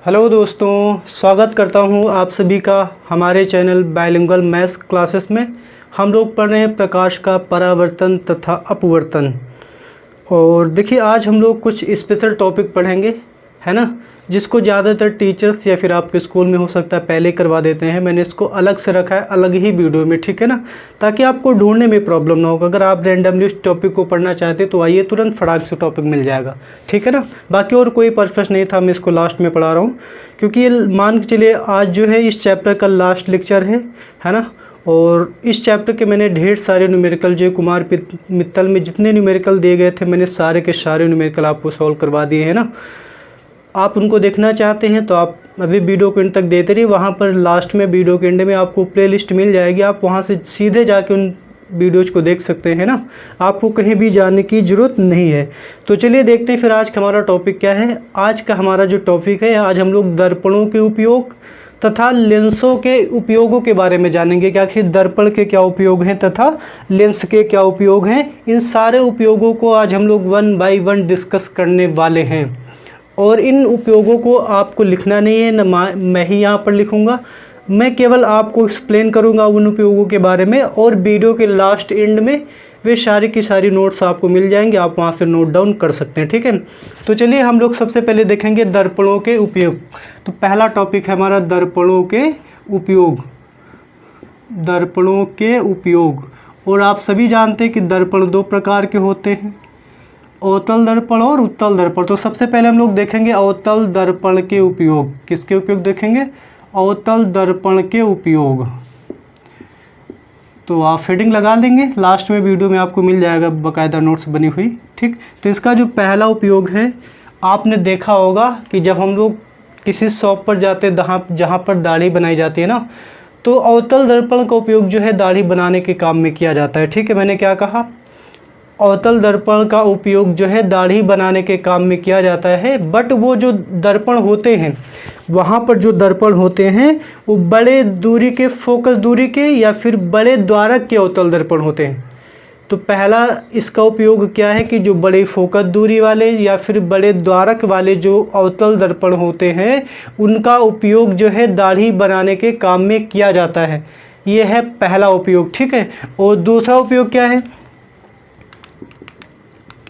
Hello दोस्तों, स्वागत करता हूं आप सभी का हमारे चैनल बायलिंगुअल मैथ्स क्लासेस में। हम लोग पढ़ रहे हैं प्रकाश का परावर्तन तथा अपवर्तन। और देखिए, आज हम लोग कुछ स्पेशल टॉपिक पढ़ेंगे, है ना, जिसको ज़्यादातर टीचर्स या फिर आपके स्कूल में हो सकता है पहले करवा देते हैं। मैंने इसको अलग से रखा है, अलग ही वीडियो में, ठीक है ना, ताकि आपको ढूंढने में प्रॉब्लम ना होगा। अगर आप रैंडमली उस टॉपिक को पढ़ना चाहते तो आइए, तुरंत फटाक से टॉपिक मिल जाएगा, ठीक है ना। बाकी और कोई पर्पस नहीं था, मैं इसको लास्ट में पढ़ा रहा हूँ क्योंकि ये मान के चलिए आज जो है इस चैप्टर का लास्ट लेक्चर है ना। और इस चैप्टर के मैंने ढेर सारे न्यूमेरिकल जो कुमार मित्तल में जितने न्यूमेरिकल दिए गए थे, मैंने सारे के सारे न्यूमेरिकल आपको सॉल्व करवा दिए हैं ना। आप उनको देखना चाहते हैं तो आप अभी वीडियो के एंड तक देते रहिए। वहाँ पर लास्ट में वीडियो के एंड में आपको प्लेलिस्ट मिल जाएगी, आप वहाँ से सीधे जाके उन वीडियोज को देख सकते हैं ना। आपको कहीं भी जाने की ज़रूरत नहीं है। तो चलिए देखते हैं फिर आज का हमारा टॉपिक क्या है। आज का हमारा जो टॉपिक है, आज हम लोग दर्पणों के उपयोग तथा लेंसों के उपयोगों के बारे में जानेंगे कि आखिर दर्पण के क्या उपयोग हैं तथा लेंस के क्या उपयोग हैं। इन सारे उपयोगों को आज हम लोग 1 बाय 1 डिस्कस करने वाले हैं। और इन उपयोगों को आपको लिखना नहीं है, न मैं ही यहाँ पर लिखूँगा, मैं केवल आपको एक्सप्लेन करूँगा उन उपयोगों के बारे में। और वीडियो के लास्ट एंड में वे सारी की सारी नोट्स आपको मिल जाएंगे, आप वहाँ से नोट डाउन कर सकते हैं, ठीक है। तो चलिए हम लोग सबसे पहले देखेंगे दर्पणों के उपयोग। तो पहला टॉपिक है हमारा दर्पणों के उपयोग। दर्पणों के उपयोग। और आप सभी जानते हैं कि दर्पण 2 प्रकार के होते हैं, अवतल दर्पण और उत्तल दर्पण। तो सबसे पहले हम लोग देखेंगे अवतल दर्पण के उपयोग। किसके उपयोग देखेंगे? अवतल दर्पण के उपयोग। तो आप हेडिंग लगा लेंगे, लास्ट में वीडियो में आपको मिल जाएगा बाकायदा नोट्स बनी हुई, ठीक। तो इसका जो पहला उपयोग है, आपने देखा होगा कि जब हम लोग किसी शॉप पर जाते हैं जहाँ पर दाढ़ी बनाई जाती है ना, तो अवतल दर्पण का उपयोग जो है दाढ़ी बनाने के काम में किया जाता है, ठीक है। मैंने क्या कहा? अवतल दर्पण का उपयोग जो है दाढ़ी बनाने के काम में किया जाता है। बट वो जो दर्पण होते हैं, वहाँ पर जो दर्पण होते हैं वो बड़े दूरी के, फोकस दूरी के या फिर बड़े द्वारक के अवतल दर्पण होते हैं। तो पहला इसका उपयोग क्या है कि जो बड़े फोकस दूरी वाले या फिर बड़े द्वारक वाले जो अवतल दर्पण होते हैं, उनका उपयोग जो है दाढ़ी बनाने के काम में किया जाता है। ये है पहला उपयोग, ठीक है। और दूसरा उपयोग क्या है,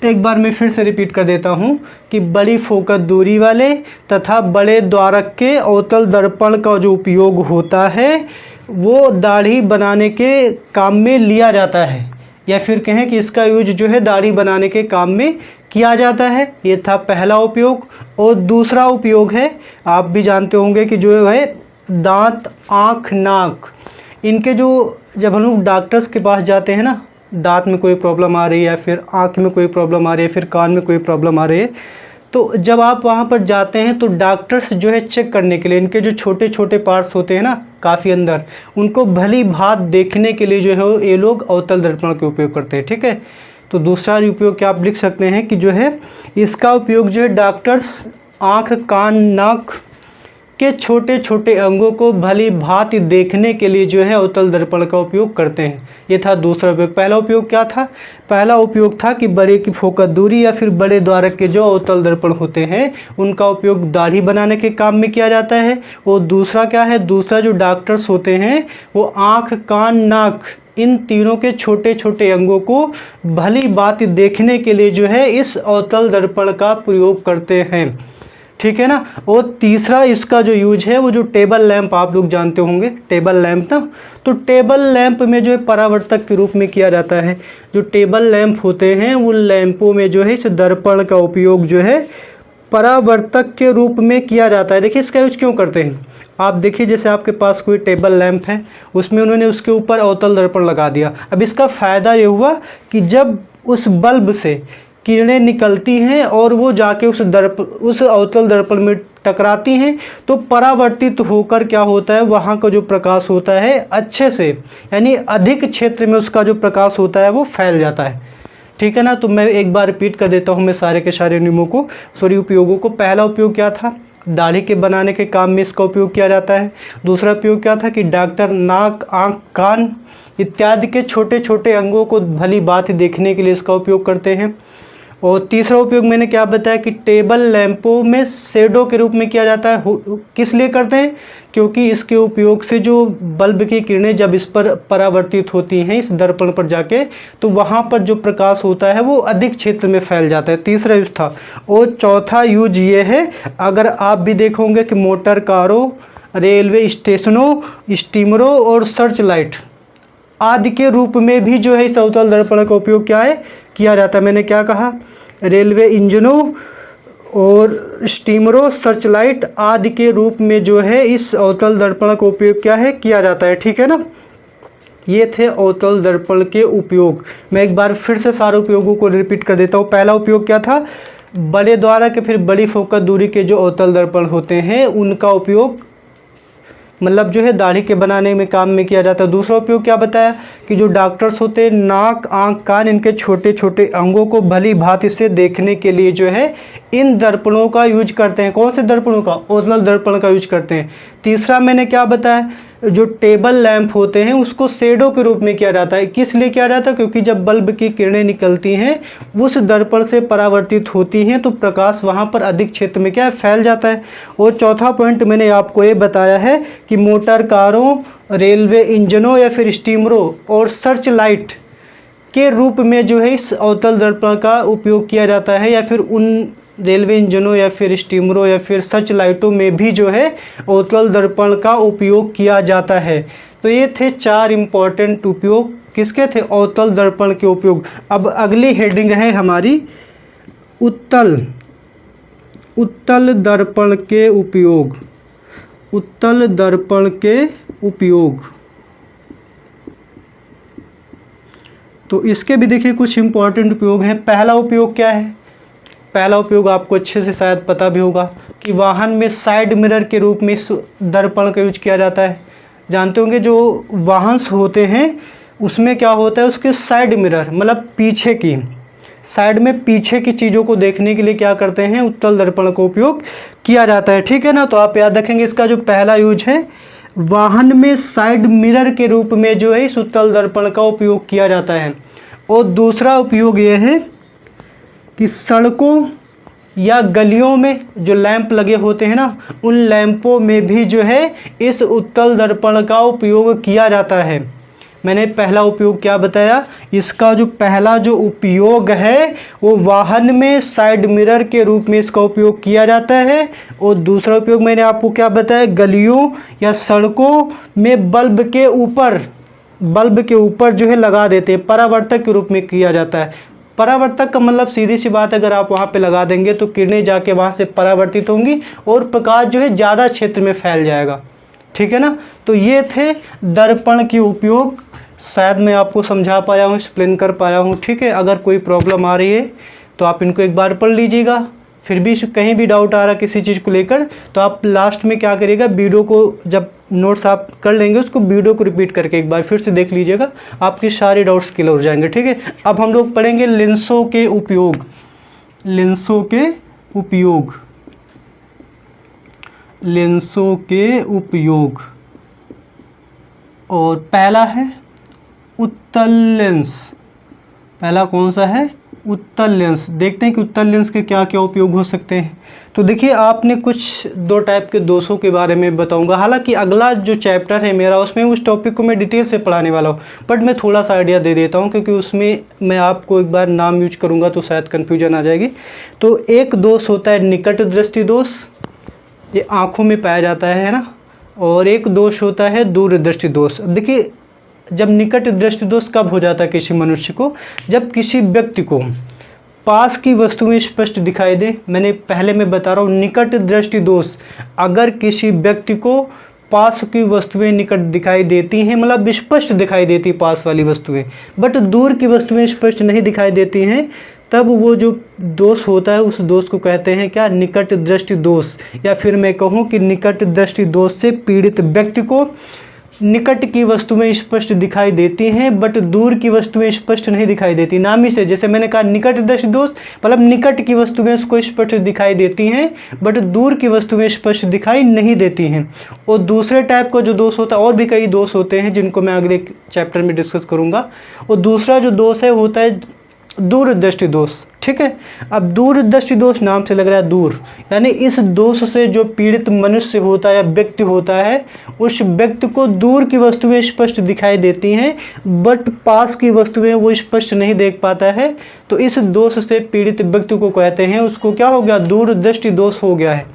एक बार मैं फिर से रिपीट कर देता हूँ कि बड़ी फोकस दूरी वाले तथा बड़े द्वारक के अवतल दर्पण का जो उपयोग होता है वो दाढ़ी बनाने के काम में लिया जाता है, या फिर कहें कि इसका यूज जो है दाढ़ी बनाने के काम में किया जाता है। ये था पहला उपयोग। और दूसरा उपयोग है, आप भी जानते होंगे कि जो है दांत, आँख, नाक, इनके जो जब हम लोग डॉक्टर्स के पास जाते हैं ना, दांत में कोई प्रॉब्लम आ रही है या फिर आँख में कोई प्रॉब्लम आ रही है, फिर कान में कोई प्रॉब्लम आ रही है, तो जब आप वहाँ पर जाते हैं तो डॉक्टर्स जो है चेक करने के लिए इनके जो छोटे छोटे पार्ट्स होते हैं ना काफ़ी अंदर, उनको भली भांत देखने के लिए जो है ये लोग अवतल दर्पण के उपयोग करते हैं, ठीक है। तो दूसरा उपयोग क्या आप लिख सकते हैं कि जो है इसका उपयोग जो है डॉक्टर्स आँख, कान, नाक के छोटे छोटे अंगों को भली भांति देखने के लिए जो है अवतल दर्पण का उपयोग करते हैं। ये था दूसरा उपयोग। पहला उपयोग क्या था? पहला उपयोग था कि बड़े की फोकस दूरी या फिर बड़े द्वारक के जो अवतल दर्पण होते हैं उनका उपयोग दाढ़ी बनाने के काम में किया जाता है। और दूसरा क्या है? दूसरा जो डॉक्टर्स होते हैं वो आँख, कान, नाक, इन तीनों के छोटे छोटे अंगों को भली भांति देखने के लिए जो है इस अवतल दर्पण का प्रयोग करते हैं, ठीक है ना। और तीसरा इसका जो यूज है वो जो टेबल लैंप, आप लोग जानते होंगे टेबल लैंप ना, तो टेबल लैंप में जो है परावर्तक के रूप में किया जाता है। जो टेबल लैंप होते हैं उन लैंपों में जो है इस दर्पण का उपयोग जो है परावर्तक के रूप में किया जाता है। देखिए इसका यूज क्यों करते हैं, आप देखिए जैसे आपके पास कोई टेबल लैंप है, उसमें उन्होंने उसके ऊपर अवतल दर्पण लगा दिया। अब इसका फ़ायदा ये हुआ कि जब उस बल्ब से किरणें निकलती हैं और वो जाके उस अवतल दर्पण में टकराती हैं, तो परावर्तित होकर क्या होता है, वहाँ का जो प्रकाश होता है अच्छे से, यानी अधिक क्षेत्र में उसका जो प्रकाश होता है वो फैल जाता है, ठीक है ना। तो मैं एक बार रिपीट कर देता हूँ मैं सारे के सारे नियमों को, उपयोगों को। पहला उपयोग क्या था? दाढ़ी के बनाने के काम में इसका उपयोग किया जाता है। दूसरा उपयोग क्या था कि डॉक्टर नाक, आँख, कान इत्यादि के छोटे छोटे अंगों को भली भांति देखने के लिए इसका उपयोग करते हैं। और तीसरा उपयोग मैंने क्या बताया कि टेबल लैंपों में शेडो के रूप में किया जाता है। किस लिए करते हैं? क्योंकि इसके उपयोग से जो बल्ब की किरणें जब इस पर परावर्तित होती हैं इस दर्पण पर जाके, तो वहाँ पर जो प्रकाश होता है वो अधिक क्षेत्र में फैल जाता है। तीसरा यूज था। और चौथा यूज ये है, अगर आप भी देखोगे कि मोटर कारों, रेलवे स्टेशनों, स्टीमरों और सर्च लाइट आदि के रूप में भी जो है इस अवतल दर्पण का उपयोग क्या है किया जाता है। मैंने क्या कहा? रेलवे इंजनों और स्टीमरों, सर्च लाइट आदि के रूप में जो है इस अवतल दर्पण का उपयोग क्या है किया जाता है। ठीक है ना। ये थे अवतल दर्पण के उपयोग। मैं एक बार फिर से सारे उपयोगों को रिपीट कर देता हूँ। पहला उपयोग क्या था? बड़े द्वारा के फिर बड़ी फोकस दूरी के जो अवतल दर्पण होते हैं उनका उपयोग मतलब जो है दाढ़ी के बनाने में काम में किया जाता है। दूसरा उपयोग क्या बताया कि जो डॉक्टर्स होते हैं नाक, आँख, कान, इनके छोटे छोटे अंगों को भली भांति से देखने के लिए जो है इन दर्पणों का यूज करते हैं। कौन से दर्पणों का? अवतल दर्पण का यूज करते हैं। तीसरा मैंने क्या बताया, जो टेबल लैंप होते हैं उसको शेडो के रूप में किया जाता है। किस लिए किया जाता है? क्योंकि जब बल्ब की किरणें निकलती हैं उस दर्पण से परावर्तित होती हैं तो प्रकाश वहाँ पर अधिक क्षेत्र में क्या है फैल जाता है। और चौथा पॉइंट मैंने आपको ये बताया है कि मोटर कारों, रेलवे इंजनों या फिर स्टीमरों और सर्च लाइट के रूप में जो है इस अवतल दर्पण का उपयोग किया जाता है, या फिर उन रेलवे इंजनों या फिर स्टीमरों या फिर सर्च लाइटों में भी जो है अवतल दर्पण का उपयोग किया जाता है। तो ये थे 4 इम्पॉर्टेंट उपयोग। किसके थे? अवतल दर्पण के उपयोग। अब अगली हेडिंग है हमारी उत्तल दर्पण के उपयोग। उत्तल दर्पण के उपयोग। तो इसके भी देखिए कुछ इम्पॉर्टेंट उपयोग हैं। पहला उपयोग क्या है? पहला उपयोग आपको अच्छे से शायद पता भी होगा कि वाहन में साइड मिरर के रूप में इस दर्पण का यूज किया जाता है। जानते होंगे जो वाहन होते हैं उसमें क्या होता है, उसके साइड मिरर मतलब पीछे की साइड में पीछे की चीज़ों को देखने के लिए क्या करते हैं, उत्तल दर्पण का उपयोग किया जाता है। ठीक है ना। तो आप याद रखेंगे इसका जो पहला यूज है वाहन में साइड मिरर के रूप में जो है इस उत्तल दर्पण का उपयोग किया जाता है। और दूसरा उपयोग ये है कि सड़कों या गलियों में जो लैंप लगे होते हैं ना उन लैंपों में भी जो है इस उत्तल दर्पण का उपयोग किया जाता है। मैंने पहला उपयोग क्या बताया, इसका जो पहला जो उपयोग है वो वाहन में साइड मिरर के रूप में इसका उपयोग किया जाता है। और दूसरा उपयोग मैंने आपको क्या बताया, गलियों या सड़कों में बल्ब के ऊपर जो है लगा देते हैं, परावर्तक के रूप में किया जाता है। परावर्तक का मतलब सीधी सी बात, अगर आप वहाँ पे लगा देंगे तो किरणें जाके वहाँ से परावर्तित होंगी और प्रकाश जो है ज़्यादा क्षेत्र में फैल जाएगा। ठीक है ना। तो ये थे दर्पण के उपयोग। शायद मैं आपको समझा पाया हूँ, एक्सप्लेन कर पाया हूँ। ठीक है। अगर कोई प्रॉब्लम आ रही है तो आप इनको एक बार पढ़ लीजिएगा। फिर भी कहीं भी डाउट आ रहा किसी चीज़ को लेकर तो आप लास्ट में क्या करिएगा, वीडियो को जब नोट्स आप कर लेंगे उसको वीडियो को रिपीट करके एक बार फिर से देख लीजिएगा, आपके सारे डाउट्स क्लियर हो जाएंगे। ठीक है। अब हम लोग पढ़ेंगे लेंसों के उपयोग। लेंसों के उपयोग। लेंसों के उपयोग। और पहला है उत्तल लेंस। पहला कौन सा है, उत्तल लेंस। देखते हैं कि उत्तल लेंस के क्या क्या उपयोग हो सकते हैं। तो देखिए आपने कुछ 2 टाइप के दोषों के बारे में बताऊंगा। हालांकि अगला जो चैप्टर है मेरा उसमें उस टॉपिक को मैं डिटेल से पढ़ाने वाला हूँ, बट मैं थोड़ा सा आइडिया दे देता हूँ क्योंकि उसमें मैं आपको एक बार नाम यूज करूँगा तो शायद कन्फ्यूजन आ जाएगी। तो एक दोष होता है निकट दृष्टि दोष, ये आँखों में पाया जाता है ना। और एक दोष होता है दूर दृष्टि दोष। अब देखिए जब निकट दृष्टि दोष कब हो जाता है किसी मनुष्य को, जब किसी व्यक्ति को पास की वस्तुएं स्पष्ट दिखाई दे। मैंने पहले मैं बता रहा हूँ निकट दृष्टि दोष, अगर किसी व्यक्ति को पास की वस्तुएं निकट दिखाई देती हैं, मतलब स्पष्ट दिखाई देती पास वाली वस्तुएं, बट दूर की वस्तुएं स्पष्ट नहीं दिखाई देती हैं, तब वो जो दोष होता है उस दोष को कहते हैं क्या, निकट दृष्टि दोष। या फिर मैं कहूँ कि निकट दृष्टि दोष से पीड़ित व्यक्ति को निकट की वस्तुएं स्पष्ट दिखाई देती हैं बट दूर की वस्तुएं स्पष्ट नहीं दिखाई देती। नाम ही से जैसे मैंने कहा निकट दृष्टि दोष मतलब निकट की वस्तुएं उसको स्पष्ट दिखाई देती हैं बट दूर की वस्तुएं स्पष्ट दिखाई नहीं देती हैं। और दूसरे टाइप का जो दोष होता है, और भी कई दोष होते हैं जिनको मैं अगले चैप्टर में डिस्कस करूंगा। और दूसरा जो दोष है होता है दूरदृष्टि दोष। ठीक है, अब दूरदृष्टि दोष नाम से लग रहा है दूर, यानी इस दोष से जो पीड़ित मनुष्य होता है या व्यक्ति होता है, उस व्यक्ति को दूर की वस्तुएं स्पष्ट दिखाई देती हैं बट पास की वस्तुएं वो स्पष्ट नहीं देख पाता है। तो इस दोष से पीड़ित व्यक्ति को कहते हैं, उसको क्या हो गया, दूरदृष्टि दोष हो गया है।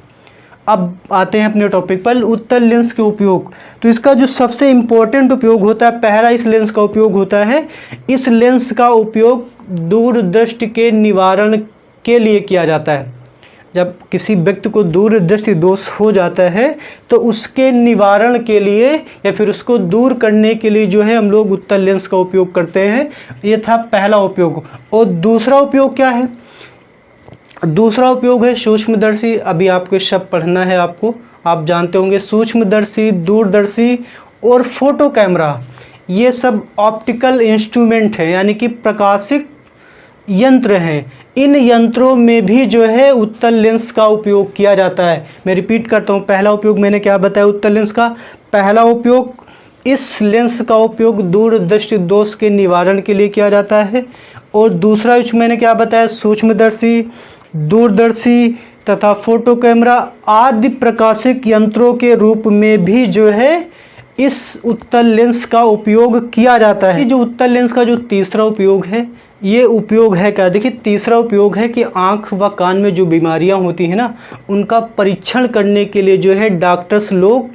अब आते हैं अपने टॉपिक पर, उत्तल लेंस के उपयोग। तो इसका जो सबसे इम्पोर्टेंट उपयोग होता है, पहला इस लेंस का उपयोग होता है, इस लेंस का उपयोग दूरदृष्टि के निवारण के लिए किया जाता है। जब किसी व्यक्ति को दूरदृष्टि दोष हो जाता है तो उसके निवारण के लिए या फिर उसको दूर करने के लिए जो है हम लोग उत्तल लेंस का उपयोग करते हैं। ये था पहला उपयोग। और दूसरा उपयोग क्या है, दूसरा उपयोग है सूक्ष्मदर्शी। अभी आपको शब्द पढ़ना है, आपको आप जानते होंगे सूक्ष्मदर्शी, दूरदर्शी और फोटो कैमरा, ये सब ऑप्टिकल इंस्ट्रूमेंट है, यानी कि प्रकाशिक यंत्र हैं। इन यंत्रों में भी जो है उत्तल लेंस का उपयोग किया जाता है। मैं रिपीट करता हूँ, पहला उपयोग मैंने क्या बताया उत्तल लेंस का, पहला उपयोग इस लेंस का उपयोग दूरदृष्टि दोष के निवारण के लिए किया जाता है। और दूसरा मैंने क्या बताया, सूक्ष्मदर्शी, दूरदर्शी तथा फोटो कैमरा आदि प्रकाशिक यंत्रों के रूप में भी जो है इस उत्तल लेंस का उपयोग किया जाता है। जो उत्तल लेंस का जो तीसरा उपयोग है, ये उपयोग है क्या, देखिए तीसरा उपयोग है कि आँख व कान में जो बीमारियां होती हैं ना, उनका परीक्षण करने के लिए जो है डॉक्टर्स लोग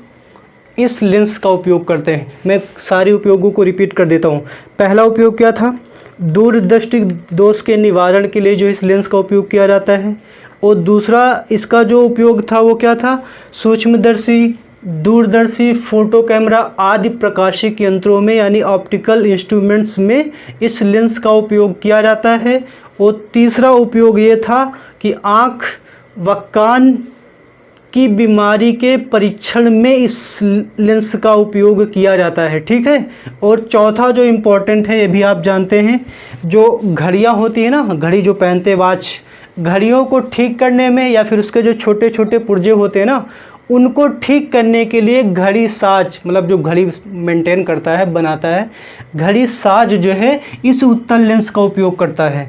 इस लेंस का उपयोग करते हैं। मैं सारे उपयोगों को रिपीट कर देता हूँ। पहला उपयोग क्या था, दूरदृष्टि दोष के निवारण के लिए जो इस लेंस का उपयोग किया जाता है। और दूसरा इसका जो उपयोग था वो क्या था, सूक्ष्मदर्शी, दूरदर्शी, फोटो कैमरा आदि प्रकाशिक यंत्रों में यानी ऑप्टिकल इंस्ट्रूमेंट्स में इस लेंस का उपयोग किया जाता है। और तीसरा उपयोग ये था कि आँख व कान की बीमारी के परीक्षण में इस लेंस का उपयोग किया जाता है। ठीक है, और चौथा जो इम्पोर्टेंट है, ये भी आप जानते हैं, जो घड़ियाँ होती हैं ना, घड़ी जो पहनते हैं, वॉच, घड़ियों को ठीक करने में या फिर उसके जो छोटे छोटे पुर्जे होते हैं ना, उनको ठीक करने के लिए घड़ी साज, मतलब जो घड़ी मेंटेन करता है, बनाता है, घड़ी साज जो है इस उत्तल लेंस का उपयोग करता है।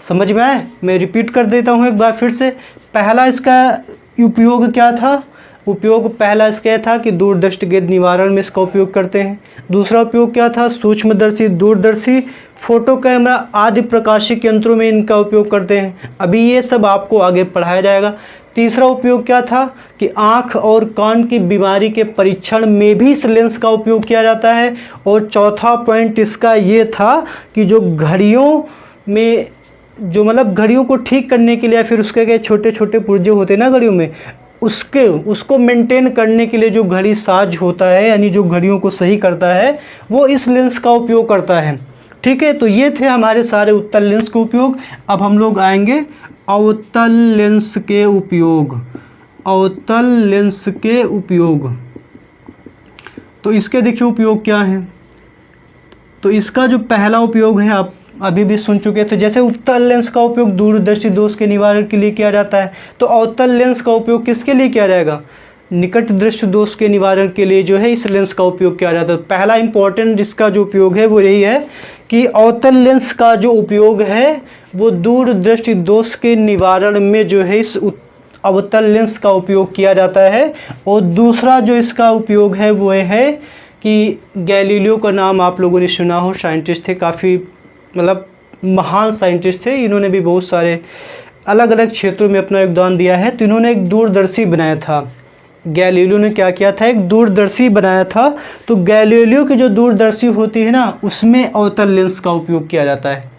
समझ में आए? मैं रिपीट कर देता हूँ एक बार फिर से। पहला इसका उपयोग क्या था, उपयोग पहला इसका था कि दूरदृष्टि के निवारण में इसका उपयोग करते हैं। दूसरा उपयोग क्या था, सूक्ष्मदर्शी, दूरदर्शी, फोटो कैमरा आदि प्रकाशिक यंत्रों में इनका उपयोग करते हैं। अभी ये सब आपको आगे पढ़ाया जाएगा। तीसरा उपयोग क्या था कि आँख और कान की बीमारी के परीक्षण में भी इस लेंस का उपयोग किया जाता है। और चौथा पॉइंट इसका ये था कि जो घड़ियों में जो मतलब घड़ियों को ठीक करने के लिए फिर उसके छोटे छोटे पुर्जे होते हैं ना घड़ियों में, उसको मेंटेन करने के लिए जो घड़ी साज होता है, यानी जो घड़ियों को सही करता है, वो इस लेंस का उपयोग करता है। ठीक है, तो ये थे हमारे सारे उत्तल लेंस के उपयोग। अब हम लोग आएंगे अवतल लेंस के उपयोग। अवतल लेंस के उपयोग, तो इसके देखिए उपयोग क्या है। तो इसका जो पहला उपयोग है आप अभी भी सुन चुके थे, जैसे उत्तल लेंस का उपयोग दूरदृष्टि दोष के निवारण के लिए किया जाता है, तो अवतल लेंस का उपयोग किसके लिए किया जाएगा, निकट दृष्टि दोष के निवारण के लिए जो है इस लेंस का उपयोग किया जाता है। पहला इंपॉर्टेंट जिसका जो उपयोग है वो यही है कि अवतल लेंस का जो उपयोग है वो दूरदृष्टि दोष के निवारण में जो है इस अवतल लेंस का उपयोग किया जाता है। और दूसरा जो इसका उपयोग है वो है कि गैलीलियो का नाम आप लोगों ने सुना हो, साइंटिस्ट थे, काफ़ी मतलब महान साइंटिस्ट थे, इन्होंने भी बहुत सारे अलग अलग क्षेत्रों में अपना योगदान दिया है। तो इन्होंने एक दूरदर्शी बनाया था। गैलीलियो ने क्या किया था, एक दूरदर्शी बनाया था। तो गैलीलियो की जो दूरदर्शी होती है ना, उसमें अवतल लेंस का उपयोग किया जाता है।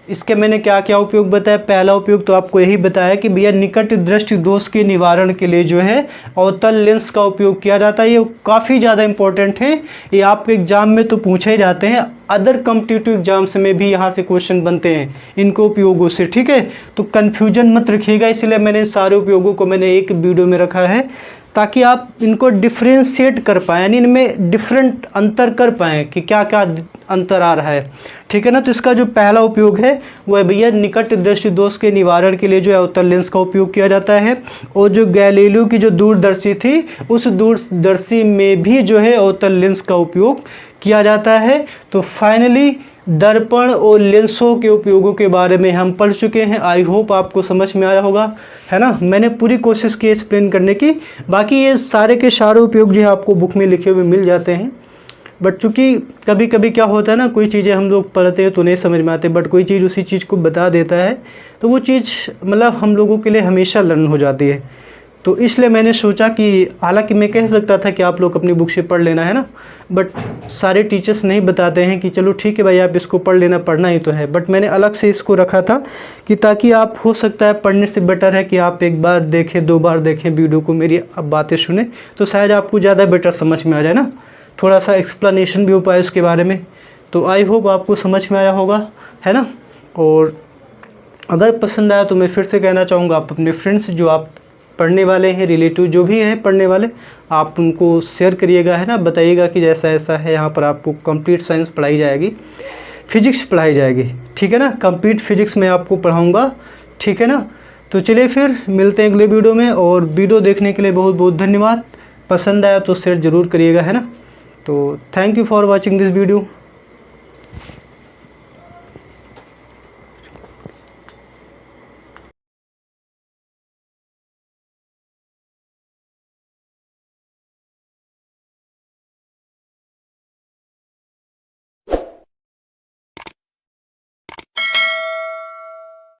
इसके मैंने क्या क्या उपयोग बताया, पहला उपयोग तो आपको यही बताया कि भैया निकट दृष्टि दोष के निवारण के लिए जो है अवतल लेंस का उपयोग किया जाता है। ये काफ़ी ज़्यादा इंपॉर्टेंट है, ये आपके एग्जाम में तो पूछे ही जाते हैं, अदर कॉम्पिटिटिव एग्जाम्स में भी यहाँ से क्वेश्चन बनते हैं इनको उपयोगों से। ठीक है, तो कन्फ्यूजन मत रखिएगा, इसलिए मैंने सारे उपयोगों को मैंने एक वीडियो में रखा है ताकि आप इनको डिफ्रेंशिएट कर पाएँ, यानी इनमें डिफरेंट अंतर कर पाएँ कि क्या क्या अंतर आ रहा है। ठीक है ना, तो इसका जो पहला उपयोग है वह भैया निकट दृष्टि दोष के निवारण के लिए जो है अवतल लेंस का उपयोग किया जाता है। और जो गैलीलियो की जो दूरदर्शी थी, उस दूरदर्शी में भी जो है अवतल लेंस का उपयोग किया जाता है। तो फाइनली दर्पण और लेंसों के उपयोगों के बारे में हम पढ़ चुके हैं। आई होप आपको समझ में आया होगा, है ना। मैंने पूरी कोशिश की एक्सप्लेन करने की। बाकी ये सारे के सारे उपयोग जो है आपको बुक में लिखे हुए मिल जाते हैं, बट चूँकि कभी कभी क्या होता है ना, कोई चीज़ें हम लोग पढ़ते हैं तो नहीं समझ में आते, बट कोई चीज़ उसी चीज़ को बता देता है तो वो चीज़ मतलब हम लोगों के लिए हमेशा लर्न हो जाती है। तो इसलिए मैंने सोचा कि हालांकि मैं कह सकता था कि आप लोग अपनी बुक से पढ़ लेना, है ना, बट सारे टीचर्स नहीं बताते हैं कि चलो ठीक है भाई आप इसको पढ़ लेना, पढ़ना ही तो है। बट मैंने अलग से इसको रखा था कि ताकि आप, हो सकता है पढ़ने से बेटर है कि आप एक बार देखें, 2 बार देखें वीडियो को, मेरी अब बातें सुने तो शायद आपको ज़्यादा बेटर समझ में आ जाए ना, थोड़ा सा एक्सप्लेनेशन भी हो पाए उसके बारे में। तो आई होप आपको समझ में आया होगा, है ना। और अगर पसंद आया तो मैं फिर से कहना चाहूँगा, आप अपने फ्रेंड्स जो आप पढ़ने वाले हैं, रिलेटिव जो भी हैं पढ़ने वाले, आप उनको शेयर करिएगा, है ना। बताइएगा कि जैसा ऐसा है, यहाँ पर आपको कंप्लीट साइंस पढ़ाई जाएगी, फिजिक्स पढ़ाई जाएगी, ठीक है ना। कंप्लीट फिजिक्स मैं आपको पढ़ाऊँगा, ठीक है ना। तो चलिए फिर मिलते हैं अगले वीडियो में, और वीडियो देखने के लिए बहुत बहुत धन्यवाद। पसंद आया तो शेयर ज़रूर करिएगा, है ना। तो thank you for watching this video.